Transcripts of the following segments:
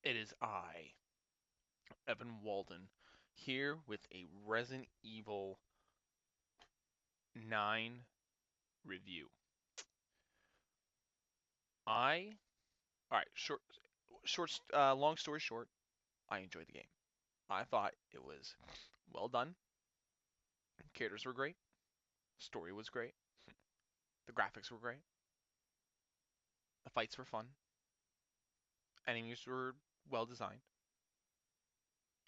It is I, Evan Walden, here with a Resident Evil 9 review. I, alright, long story short, I enjoyed the game. I thought it was well done. Characters were great. Story was great. The graphics were great. The fights were fun. Enemies were well designed.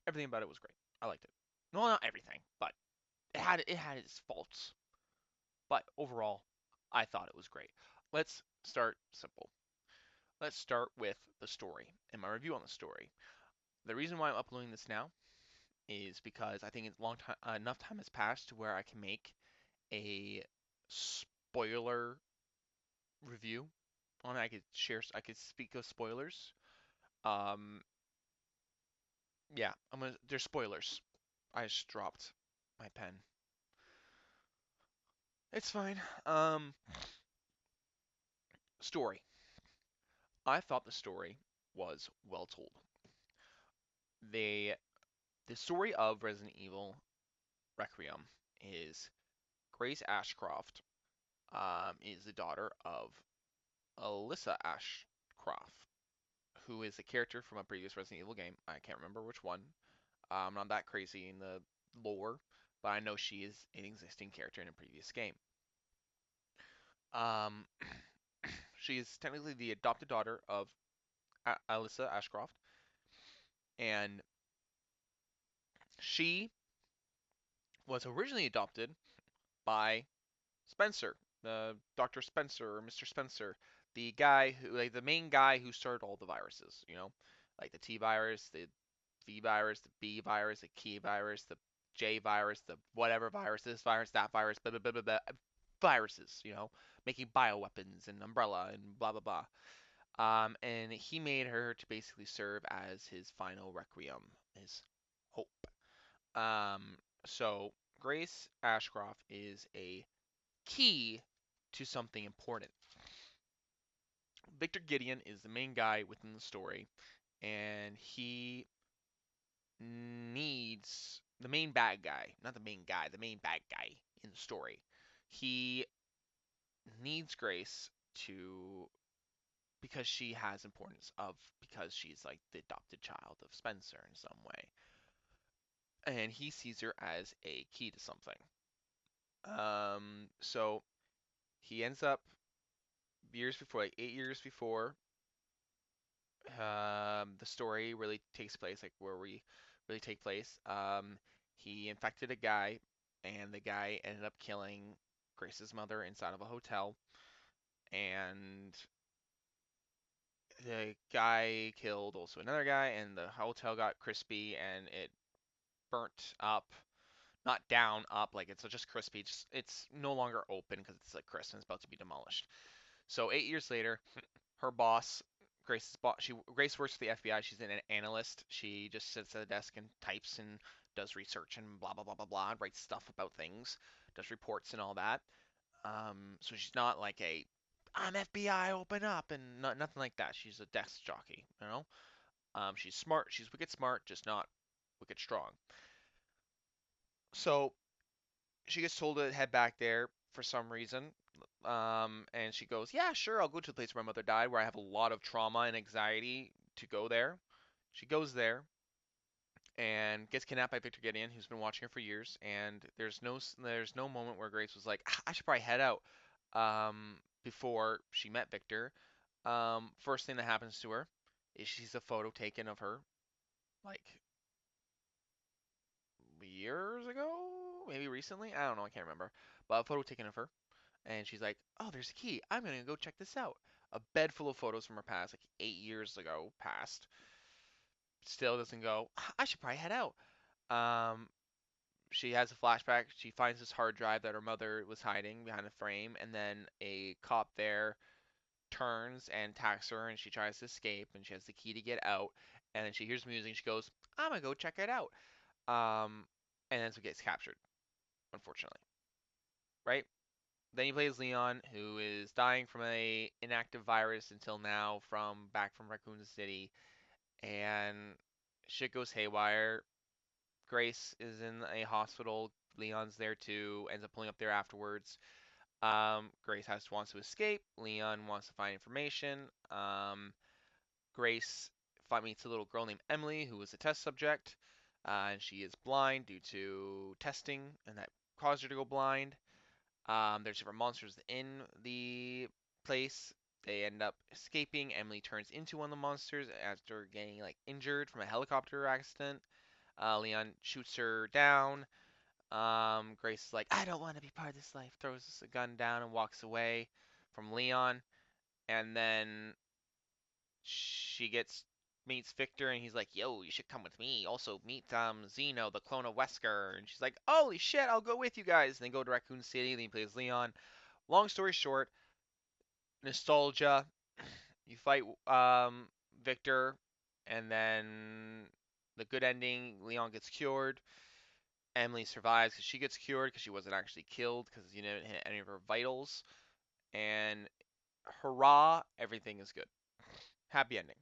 Everything about it was great. I liked it. Well, not everything, but it had its faults. But overall, I thought it was great. Let's start simple. Let's start with the story and my review on the story. The reason why I'm uploading this now is because I think it's long time enough time has passed to where I can make a spoiler review on it. I could speak of spoilers. Um, yeah, there's spoilers. I just dropped my pen. It's fine. Story. I thought the story was well told. They the story of Resident Evil Requiem is Grace Ashcroft is the daughter of Alyssa Ashcroft, who is a character from a previous Resident Evil game. I can't remember which one. I'm not that crazy in the lore, but I know she is an existing character in a previous game. Um, she is technically the adopted daughter of Alyssa Ashcroft, and she was originally adopted by Spencer, Dr. Spencer or Mr. Spencer, the guy who, like, the main guy who started all the viruses, like the T virus, the V virus, the B virus, the Key virus, the J virus, the whatever virus, this virus, that virus, blah, blah, blah, blah, blah, viruses, making bioweapons and Umbrella and blah, blah, blah. And he made her to basically serve as his final requiem, his hope. Um, so Grace Ashcroft is a key to something important. Victor Gideon is the main guy within the story, and he needs the main bad guy, not the main guy, the main bad guy in the story. He needs Grace to because she has importance of because she's like the adopted child of Spencer in some way. And he sees her as a key to something. So he ends up years before, like 8 years before the story really takes place, like where we really take place. He infected a guy, and the guy ended up killing Grace's mother inside of a hotel. And the guy killed also another guy, and the hotel got crispy and it burnt up. Not down, up, like it's just crispy. Just it's no longer open because it's like crisp and it's about to be demolished. So 8 years later, her boss, Grace works for the FBI. She's an analyst. She just sits at a desk and types and does research and blah blah blah blah blah, writes stuff about things, does reports and all that. So she's not like a I'm FBI, open up, and nothing like that. She's a desk jockey. She's smart. She's wicked smart, just not wicked strong. So she gets told to head back there for some reason. And she goes, "Yeah, sure, I'll go to the place where my mother died, where I have a lot of trauma and anxiety to go there." She goes there and gets kidnapped by Victor Gideon, who's been watching her for years. And there's no moment where Grace was like, "I should probably head out." Before she met Victor, first thing that happens to her is she sees a photo taken of her like years ago, maybe recently. I don't know, I can't remember. But a photo taken of her, and she's like, "Oh, there's a key. I'm gonna go check this out." A bed full of photos from her past, like 8 years ago, past. Still doesn't go. I should probably head out. Um, she has a flashback. She finds this hard drive that her mother was hiding behind a frame, and then a cop there turns and attacks her, and she tries to escape, and she has the key to get out. And then she hears music, and she goes, "I'm gonna go check it out." Um, and then so gets captured, unfortunately, right? Then he plays Leon, who is dying from a inactive virus until now from back from Raccoon City, and shit goes haywire. Grace is in a hospital. Leon's there too. Ends up pulling up there afterwards. Grace wants to escape. Leon wants to find information. Grace meets a little girl named Emily who is a test subject, and she is blind due to testing, and that caused her to go blind. There's different monsters in the place. They end up escaping. Emily turns into one of the monsters after getting like injured from a helicopter accident. Leon shoots her down. Grace is like, I don't want to be part of this life. Throws a gun down and walks away from Leon. And then she gets meets Victor, and he's like, "Yo, you should come with me. Also meet Zeno, the clone of Wesker." And she's like, "Holy shit, I'll go with you guys." And they go to Raccoon City. Then he plays Leon. Long story short, nostalgia. You fight Victor, and then the good ending. Leon gets cured. Emily survives because she gets cured because she wasn't actually killed because you didn't hit any of her vitals. And hurrah, everything is good. Happy ending.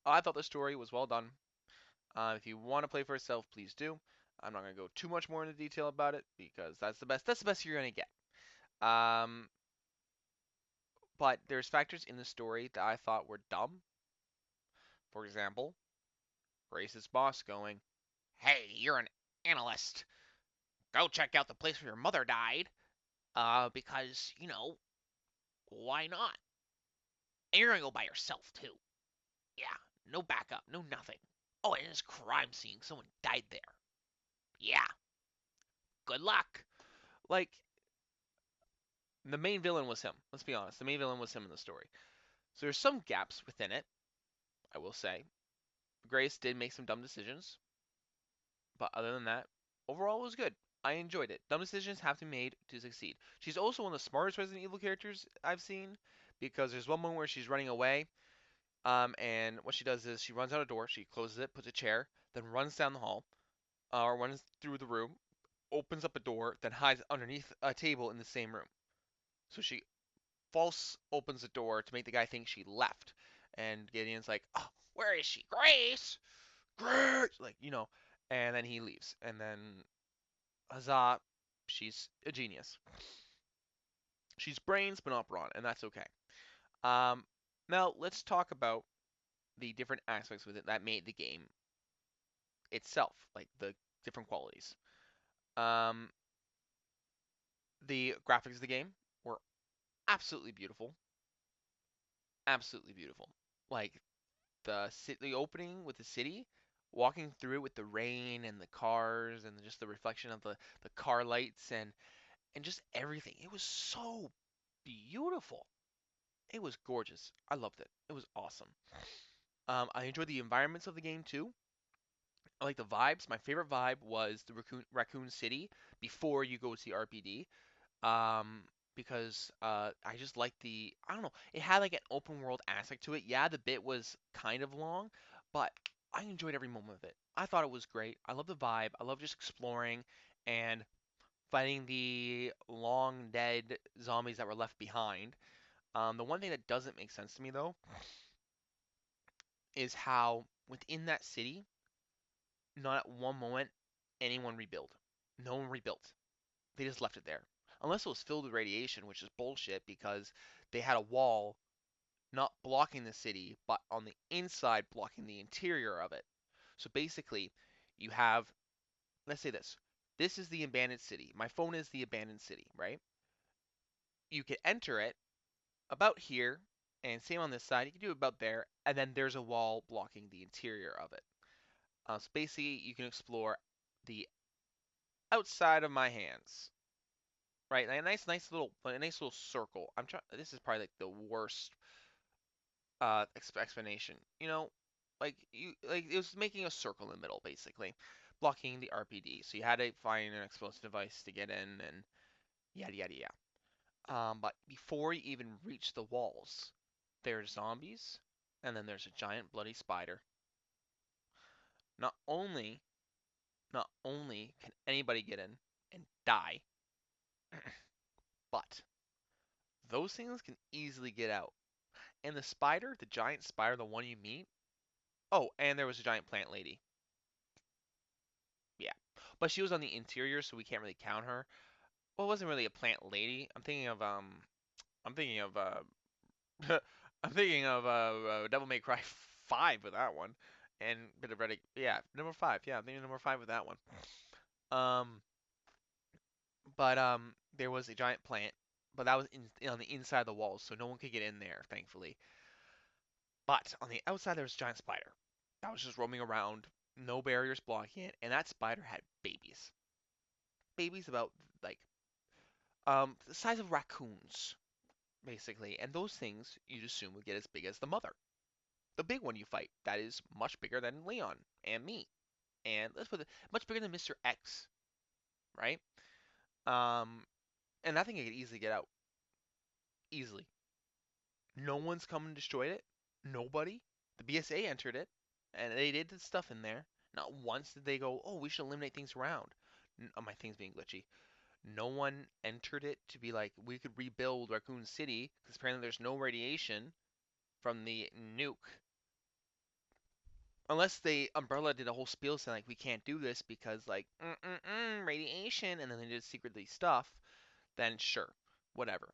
I thought the story was well done. If you want to play for yourself, please do. I'm not gonna go too much more into detail about it because that's the best. That's the best you're gonna get. Um, but there's factors in the story that I thought were dumb. For example, Grace's boss going, "Hey, you're an analyst. Go check out the place where your mother died. Because why not? And you're gonna go by yourself too. Yeah, no backup, no nothing. Oh, and it's a crime scene. Someone died there. Yeah, good luck." Like, the main villain was him. Let's be honest. The main villain was him in the story. So there's some gaps within it, I will say. Grace did make some dumb decisions, but other than that, overall it was good. I enjoyed it. Dumb decisions have to be made to succeed. She's also one of the smartest Resident Evil characters I've seen because there's one moment where she's running away, and what she does is she runs out a door, she closes it, puts a chair, then runs down the hall, or runs through the room, opens up a door, then hides underneath a table in the same room. So she false opens the door to make the guy think she left. And Gideon's like, oh, where is she? Grace! Grace! Like, and then he leaves. And then Huzzah, she's a genius. She's brains, but not brawn, and that's okay. Um, Now, let's talk about the different aspects with it that made the game itself, like the different qualities. Um, the graphics of the game were absolutely beautiful. Absolutely beautiful. Like, the opening with the city, walking through with the rain and the cars and just the reflection of the car lights and just everything. It was so beautiful. It was gorgeous. I loved it. It was awesome. I enjoyed the environments of the game too. I like the vibes. My favorite vibe was the Raccoon City before you go to the RPD. Um, because I just like I don't know, it had like an open world aspect to it. Yeah, the bit was kind of long, but I enjoyed every moment of it. I thought it was great. I love the vibe. I love just exploring and fighting the long dead zombies that were left behind. The one thing that doesn't make sense to me though is how within that city, not at one moment anyone rebuilt. No one rebuilt. They just left it there. Unless it was filled with radiation, which is bullshit because they had a wall not blocking the city, but on the inside blocking the interior of it. So basically, you have, let's say this. This is the abandoned city. My phone is the abandoned city, right? You can enter it about here, and same on this side. You can do it about there, and then there's a wall blocking the interior of it. So basically, you can explore the outside of my hands, right? Like a nice little circle. I'm trying. This is probably like the worst explanation. Like it was making a circle in the middle, basically, blocking the RPD. So you had to find an explosive device to get in, and yada yada yada. But before you even reach the walls, there's zombies, and then there's a giant bloody spider. Not only, not only can anybody get in and die, but those things can easily get out. And the spider, the giant spider, the one you meet, Oh, and there was a giant plant lady. Yeah, but she was on the interior, so we can't really count her. Well, it wasn't really a plant lady. I'm thinking of I'm thinking of Devil May Cry 5 with that one, and bit of Reddick. Yeah, number 5. Yeah, I'm thinking number 5 with that one. Um, but there was a giant plant, but that was on the inside of the walls, so no one could get in there, thankfully. But on the outside, there was a giant spider that was just roaming around, no barriers blocking it, and that spider had babies. Babies about like the size of raccoons, basically, and those things you'd assume would get as big as the mother. The big one you fight that is much bigger than Leon and me, and let's put it much bigger than Mr. X, right? Um, and that thing could easily get out, easily. No one's come and destroyed it. Nobody. The BSA entered it, and they did the stuff in there. Not once did they go, "Oh, we should eliminate things around." My thing's being glitchy. No one entered it to be like, we could rebuild Raccoon City because apparently there's no radiation from the nuke. Unless they Umbrella did a whole spiel saying like we can't do this because like radiation, and then they did secretly stuff, then sure, whatever.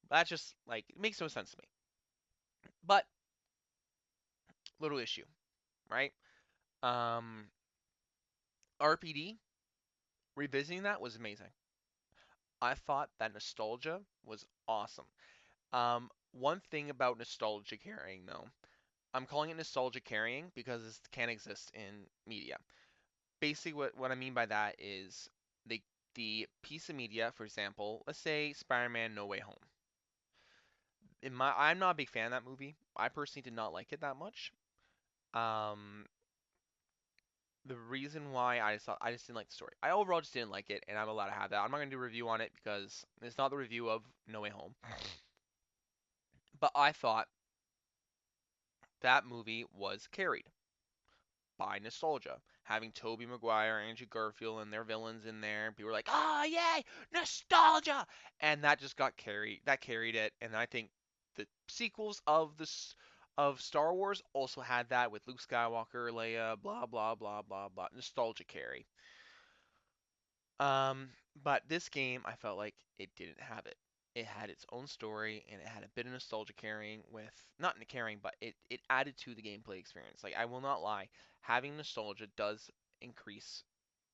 That's just like it makes no sense to me. But little issue, right? Um, RPD revisiting that was amazing. I thought that nostalgia was awesome. One thing about nostalgia carrying though, I'm calling it nostalgia carrying because it can't exist in media. Basically, what I mean by that is the piece of media, for example, let's say Spider-Man No Way Home. I'm not a big fan of that movie. I personally did not like it that much. Um, the reason why I just didn't like the story. I overall just didn't like it, and I'm allowed to have that. I'm not gonna do a review on it because it's not the review of No Way Home. But I thought that movie was carried by nostalgia. Having Tobey Maguire, Andrew Garfield, and their villains in there, people were like, "Oh yay, nostalgia!" And that just got carried. That carried it, and I think the sequels of this of Star Wars also had that with Luke Skywalker, Leia, blah blah blah blah blah, nostalgia carry. Um, but this game, I felt like it didn't have it. It had its own story and it had a bit of nostalgia carrying with not in the carrying, but it added to the gameplay experience. Like I will not lie, having nostalgia does increase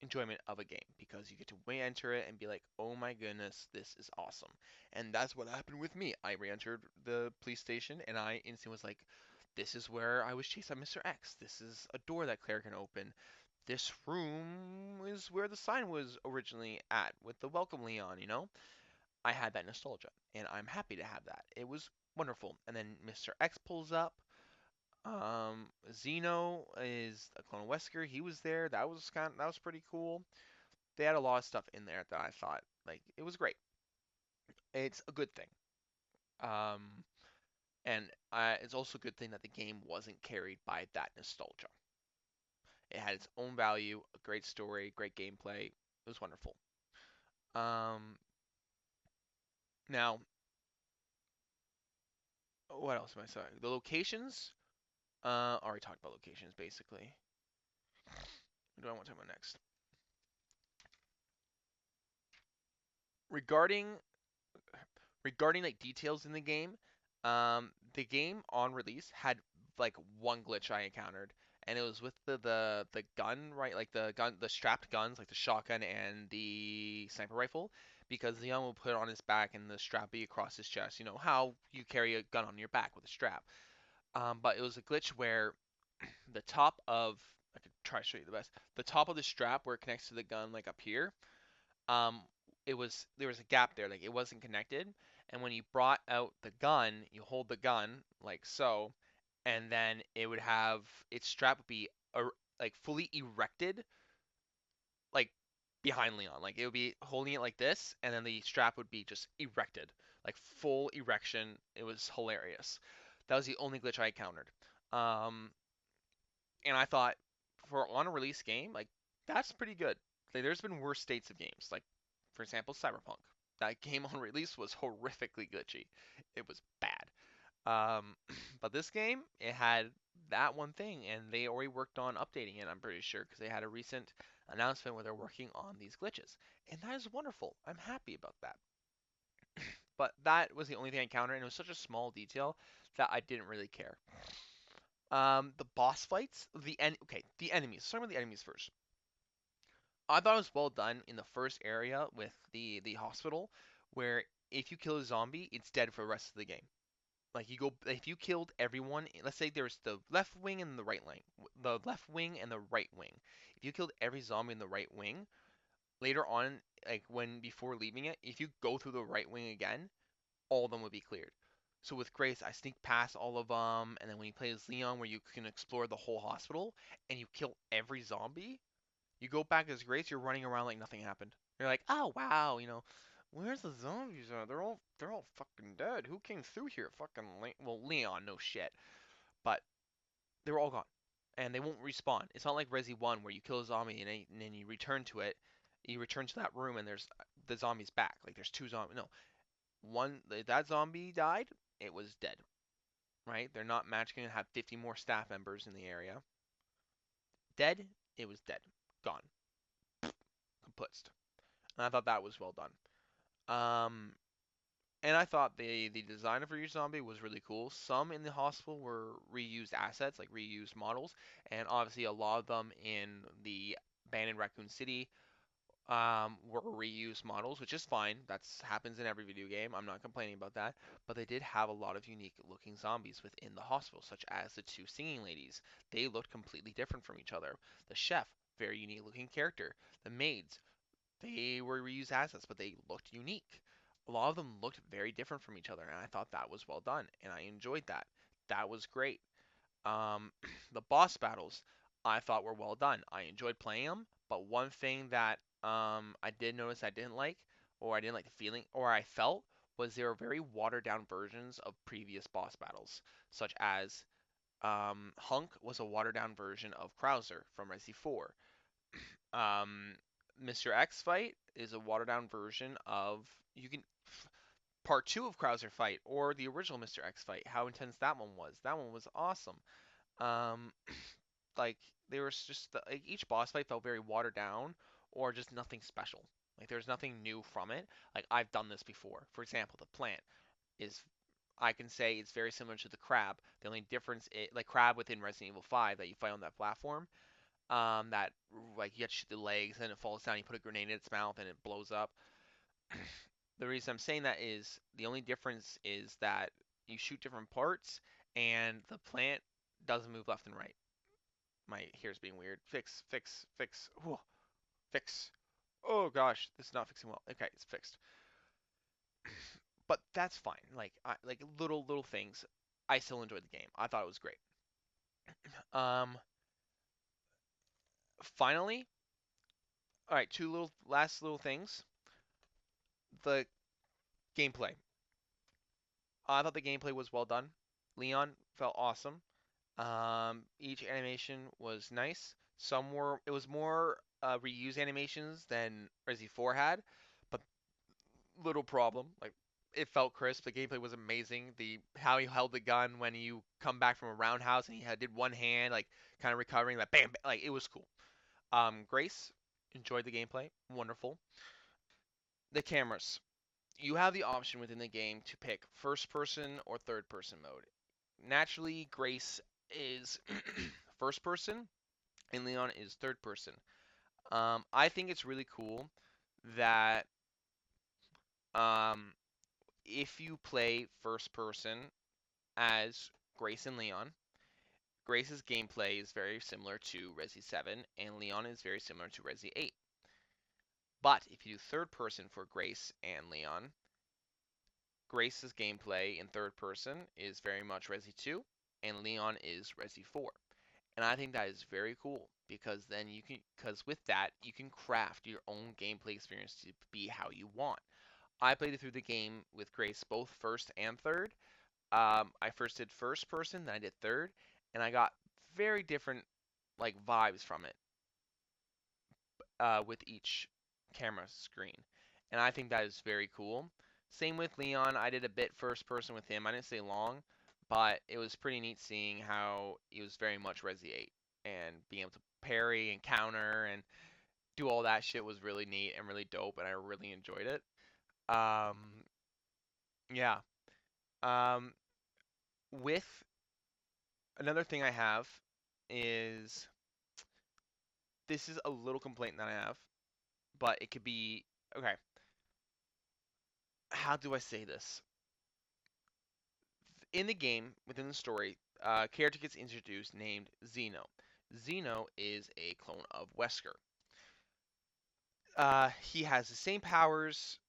enjoyment of a game because you get to re-enter it and be like, "Oh my goodness, this is awesome." And that's what happened with me. I re-entered the police station and I instantly was like, "This is where I was chased by Mr. X. This is a door that Claire can open. This room is where the sign was originally at with the welcome Leon, you know?" I had that nostalgia, and I'm happy to have that. It was wonderful. And then Mr. X pulls up. Zeno is a clone of Wesker. He was there. That was pretty cool. They had a lot of stuff in there that I thought like it was great. It's a good thing. Um, and it's also a good thing that the game wasn't carried by that nostalgia. It had its own value, a great story, great gameplay. It was wonderful. Um, now, what else am I saying? The locations. Already talked about locations basically. What do I want to talk about next? Regarding regarding like details in the game on release had like one glitch I encountered, and it was with the gun, right? Like the strapped guns, like the shotgun and the sniper rifle, because Leon will put it on his back and the strap be across his chest. You know how you carry a gun on your back with a strap. But it was a glitch where the top of I could try to show you the best. The top of the strap where it connects to the gun, like up here, um, there was a gap there, like it wasn't connected. And when you brought out the gun, you hold the gun like so, and then it would have its strap would be like fully erected, like behind Leon. Like it would be holding it like this, and then the strap would be just erected, like full erection. It was hilarious. That was the only glitch I encountered. Um, and I thought for on a release game, like that's pretty good. Like, there's been worse states of games, like for example, Cyberpunk. That game on release was horrifically glitchy. It was bad. But this game, it had that one thing, and they already worked on updating it, I'm pretty sure, because they had a recent announcement where they're working on these glitches. And that is wonderful. I'm happy about that. But that was the only thing I encountered, and it was such a small detail that I didn't really care. The boss fights, the enemies. Start with the enemies first. I thought it was well done in the first area with the hospital, where if you kill a zombie, it's dead for the rest of the game. Like you go, if you killed everyone, let's say there's the left wing and the right wing, the left wing and the right wing. If you killed every zombie in the right wing, later on, like when before leaving it, if you go through the right wing again, all of them would be cleared. So with Grace, I sneak past all of them, and then when you play as Leon, where you can explore the whole hospital and you kill every zombie, you go back as Grace, you're running around like nothing happened. You're like, oh wow, where's the zombies at? They're all fucking dead. Who came through here? Fucking well, Leon, no shit, but they were all gone, and they won't respawn. It's not like Resi One where you kill a zombie and then you return to it. You return to that room and there's the zombies back. Like there's two zombies. No, one that zombie died. It was dead. Right? They're not magically gonna have 50 more staff members in the area. Dead. It was dead. Gone. Kaputzed. And I thought that was well done. Um, and I thought the design of Ryu's Zombie was really cool. Some in the hospital were reused assets, like reused models, and obviously a lot of them in the abandoned Raccoon City were reused models, which is fine. That's happens in every video game. I'm not complaining about that. But they did have a lot of unique looking zombies within the hospital, such as the two singing ladies. They looked completely different from each other. The chef, very unique looking character. The maids, they were reused assets, but they looked unique. A lot of them looked very different from each other, and I thought that was well done, and I enjoyed that. That was great. The boss battles I thought were well done. I enjoyed playing them, but one thing that I did notice I didn't like, or I didn't like the feeling, or I felt, was they were very watered down versions of previous boss battles, such as Hunk was a watered down version of Krauser from Resi 4. Um, Mr. X fight is a watered down version of you can part two of Krauser fight or the original Mr. X fight. How intense that one was! That one was awesome. Um, like there was just like each boss fight felt very watered down or just nothing special. Like there's nothing new from it. Like I've done this before. For example, the plant is I can say it's very similar to the crab. The only difference is like crab within Resident Evil 5 that you fight on that platform. That like you get the legs and it falls down. You put a grenade in its mouth and it blows up. The reason I'm saying that is the only difference is that you shoot different parts and the plant doesn't move left and right. My hair's being weird. Fix, fix, fix. Ooh, fix. Oh gosh, this is not fixing well. Okay, it's fixed. But that's fine. Like little things. I still enjoyed the game. I thought it was great. Um, Finally, all right, two little last little things. The gameplay. I thought the gameplay was well done. Leon felt awesome. Each animation was nice. Some were it was more reuse animations than Resi 4 had, but little problem. Like it felt crisp. The gameplay was amazing. The how he held the gun when you come back from a roundhouse and he did one hand like kind of recovering like bam, bam like it was cool. Grace enjoyed the gameplay. Wonderful. The cameras. You have the option within the game to pick first person or third person mode. Naturally, Grace is first person and Leon is third person. I think it's really cool that um, if you play first person as Grace and Leon, Grace's gameplay is very similar to Resi 7, and Leon is very similar to Resi 8. But if you do third person for Grace and Leon, Grace's gameplay in third person is very much Resi 2, and Leon is Resi 4. And I think that is very cool because then because with that, you can craft your own gameplay experience to be how you want. I played it through the game with Grace both first and third. I first did first person, then I did third, and I got very different like vibes from it with each camera screen, and I think that is very cool. Same with Leon. I did a bit first person with him. I didn't stay long, but it was pretty neat seeing how he was very much Resi 8 and being able to parry and counter and do all that shit was really neat and really dope, and I really enjoyed it. Um, yeah. Um, with another thing I have is this is a little complaint that I have, but it could be okay. How do I say this? In the game, within the story, a character gets introduced named Xeno. Xeno is a clone of Wesker. He has the same powers,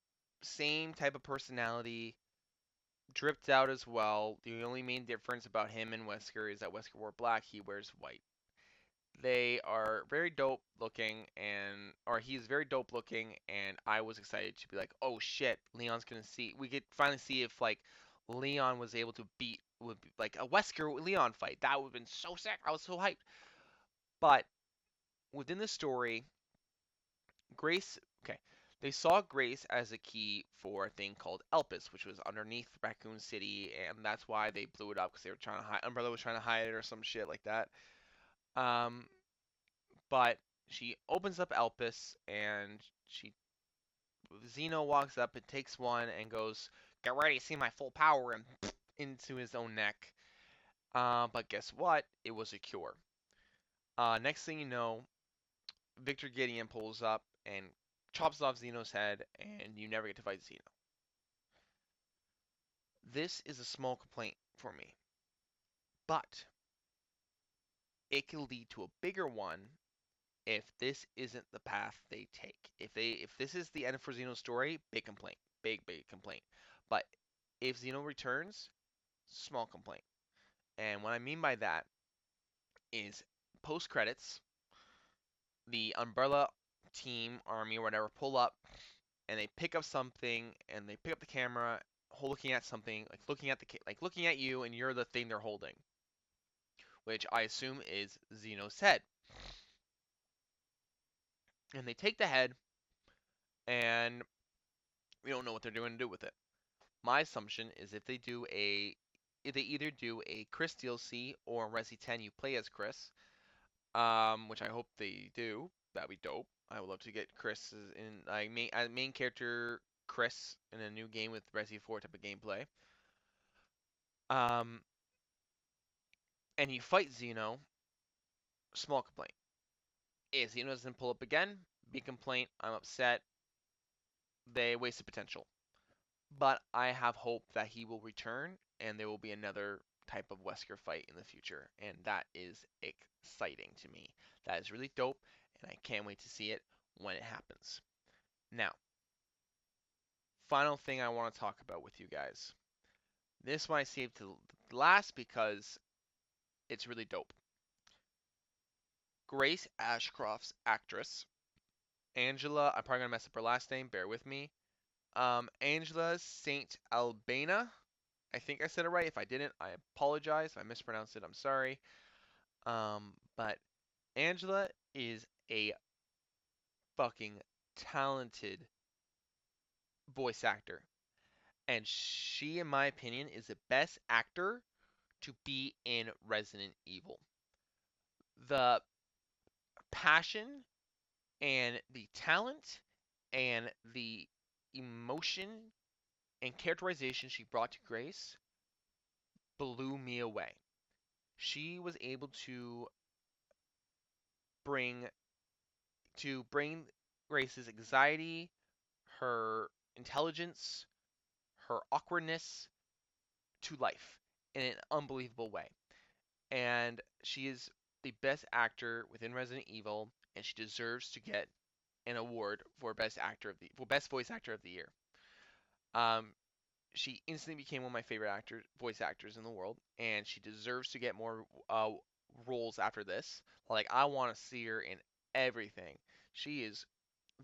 same type of personality, dripped out as well. The only main difference about him and Wesker is that Wesker wore black, he wears white. They are very dope looking, and or he's very dope looking, and I was excited to be like, oh shit, Leon's gonna see. We could finally see if like Leon was able to beat would be, like a Wesker Leon fight. That would have been so sick. I was so hyped. But within the story, Grace, okay, they saw Grace as a key for a thing called Elpis, which was underneath Raccoon City, and that's why they blew it up because they were trying to hide. Umbrella was trying to hide it or some shit like that. Um, but she opens up Elpis, and she Xeno walks up and takes one and goes, "Get ready to see my full power," and into his own neck. But guess what? It was a cure. Next thing you know, Victor Gideon pulls up and chops off Xeno's head, and you never get to fight Xeno. This is a small complaint for me, but it can lead to a bigger one if this isn't the path they take. If this is the end for Xeno's story, big complaint, big complaint. But if Xeno returns, small complaint. And what I mean by that is post credits, the Umbrella team, army, or whatever, pull up and they pick up something and they pick up the camera, looking at something, like looking at you, and you're the thing they're holding, which I assume is Xeno's head. And they take the head, and we don't know what they're going to do with it. My assumption is if they either do a Chris DLC or in Resi 10 you play as Chris, which I hope they do. That'd be dope. I would love to get Chris in like main character Chris in a new game with Resi 4 type of gameplay. Um, and you fight Xeno. Small complaint. If Xeno doesn't pull up again, big complaint. I'm upset. They wasted potential. But I have hope that he will return and there will be another type of Wesker fight in the future, and that is exciting to me. That is really dope, and I can't wait to see it when it happens. Now, final thing I want to talk about with you guys. This one I saved to last because it's really dope. Grace Ashcroft's actress, Angela, I'm probably gonna mess up her last name, bear with me. Angela St. Albana. I think I said it right. If I didn't, I apologize. If I mispronounced it, I'm sorry. But Angela is a fucking talented voice actor. And she, in my opinion, is the best actor to be in Resident Evil. The passion and the talent and the emotion and characterization she brought to Grace blew me away. She was able bring bring Grace's anxiety, her intelligence, her awkwardness to life in an unbelievable way. And she is the best actor within Resident Evil, and she deserves to get an award for best voice actor of the year. Um, she instantly became one of my favorite voice actors in the world, and she deserves to get more roles after this. Like I want to see her in everything. She is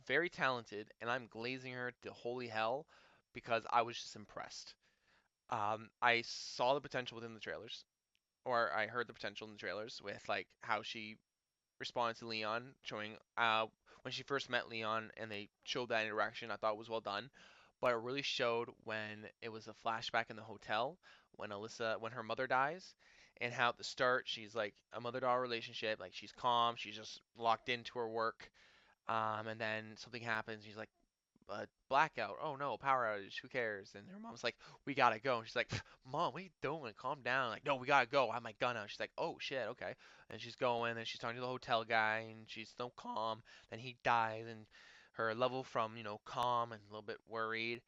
very talented, and I'm glazing her to holy hell because I was just impressed. I saw the potential within the trailers, or I heard the potential in the trailers with like how she responded to Leon, showing when she first met Leon, and they showed that interaction. I thought it was well done. but it really showed when it was a flashback in the hotel when when her mother dies, and how at the start she's like a mother-daughter relationship, like she's calm, she's just locked into her work, and then something happens, she's like a blackout. Oh no, power outage. Who cares? And her mom's like, we gotta go. And she's like, Mom, what are you doing? Calm down. Like, no, we gotta go. I have my gun out. She's like, oh shit, okay. And she's going, and she's talking to the hotel guy, and she's so calm. Then he dies, and her level from calm and a little bit worried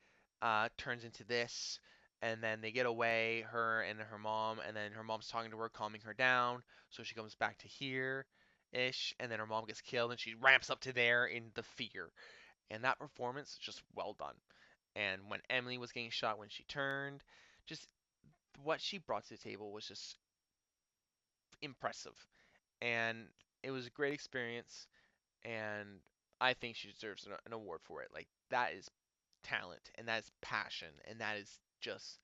turns into this. And then they get away, her and her mom, and then her mom's talking to her, calming her down. So she comes back to here ish, and then her mom gets killed, and she ramps up to there in the fear, and that performance is just well done. And when Emily was getting shot when she turned, just what she brought to the table was just impressive. And it was a great experience. And I think she deserves an award for it. Like, that is talent, and that is passion, and that is just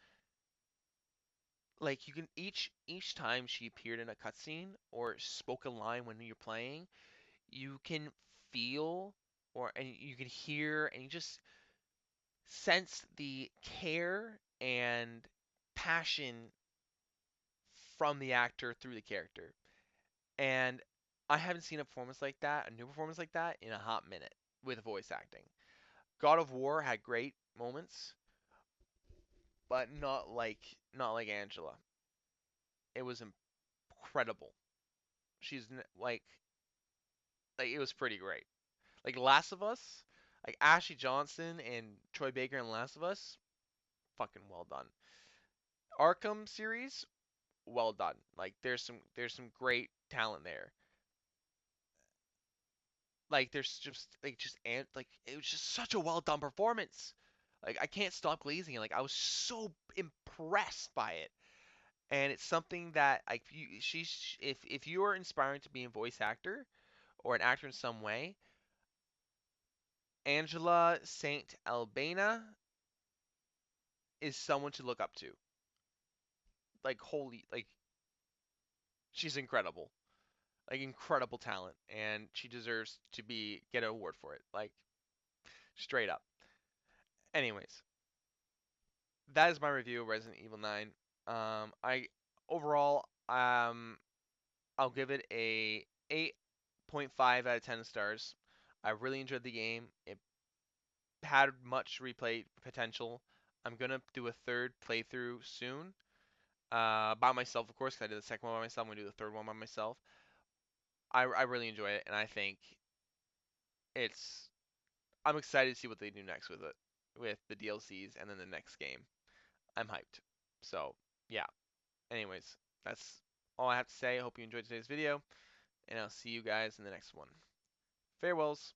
like, you can each time she appeared in a cutscene or spoke a line when you're playing, you can feel and you can hear and you just sense the care and passion from the actor through the character. And I haven't seen a performance like that, a new performance like that, in a hot minute with voice acting. God of War had great moments, but not like Angela. It was incredible. She's like it was pretty great. Like Last of Us, like Ashley Johnson and Troy Baker in Last of Us, fucking well done. Arkham series, well done. Like there's some great talent there. Like there's just and like it was just such a well done performance. Like I can't stop glazing. Like I was so impressed by it, and it's something that like if you are inspiring to be a voice actor or an actor in some way, Angela Saint Albana is someone to look up to. Like holy, like she's incredible. Like incredible talent, and she deserves to be get an award for it. Like straight up. Anyways, that is my review of Resident Evil 9. I overall, I'll give it a 8.5 out of 10 stars. I really enjoyed the game. It had much replay potential. I'm gonna do a third playthrough soon, by myself, of course, 'cause I did the second one by myself. I'm gonna do the third one by myself. I really enjoy it, and I think it's. I'm excited to see what they do next with it, with the DLCs and then the next game. I'm hyped. So yeah. Anyways, that's all I have to say. I hope you enjoyed today's video, and I'll see you guys in the next one. Farewells.